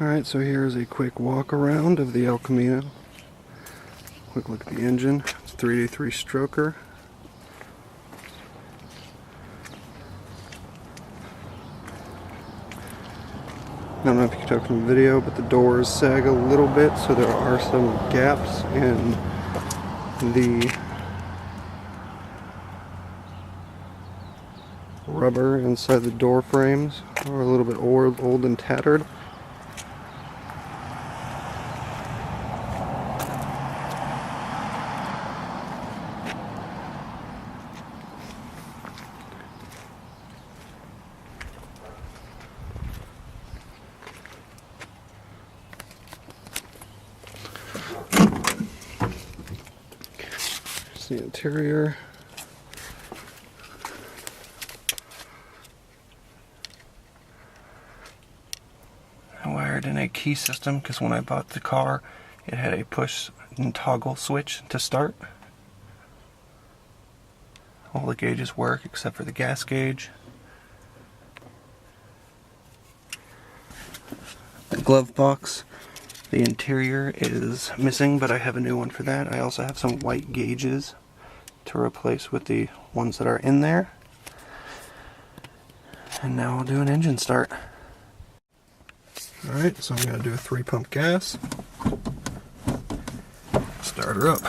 Alright, so here's a quick walk around of the El Camino. Quick look at the engine. It's a 383 stroker. I don't know if you can tell from the video, but the doors sag a little bit, so there are some gaps in the rubber inside the door frames, are a little bit old and tattered. Here's the interior. I wired in a key system because when I bought the car it had a push and toggle switch to start. All the gauges work except for the gas gauge. The glove box, the interior is missing, but I have a new one for that. I also have some white gauges to replace with the ones that are in there. And now I'll do an engine start. Alright, so I'm going to do a 3-pump gas. Start her up.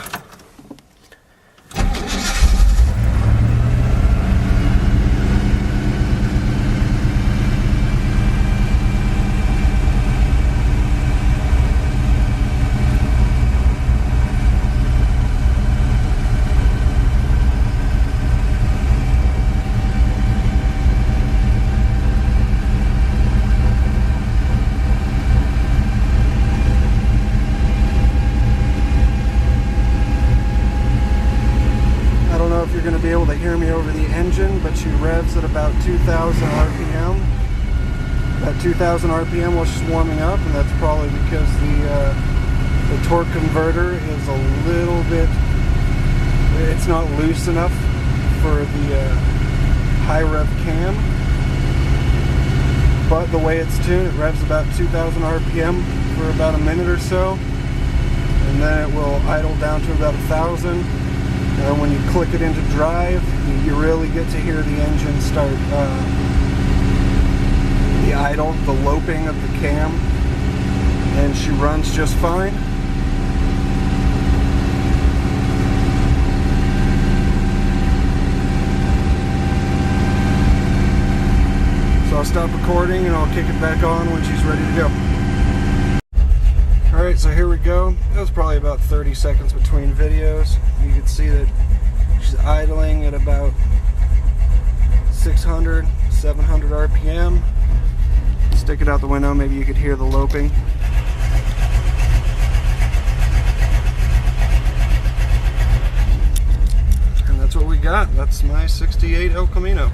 You're going to be able to hear me over the engine, but she revs at about 2,000 RPM. At 2,000 RPM while she's warming up, and that's probably because the torque converter is a little bit, it's not loose enough for the high rev cam. But the way it's tuned, it revs about 2,000 RPM for about a minute or so, and then it will idle down to about 1,000. And when you click it into drive, you really get to hear the engine start, the idle, the loping of the cam, and she runs just fine. So I'll stop recording and I'll kick it back on when she's ready to go. Alright, so here we go. That was probably about 30 seconds between videos. You can see that she's idling at about 600, 700 RPM. Stick it out the window, maybe you could hear the loping. And that's what we got. That's my 68 El Camino.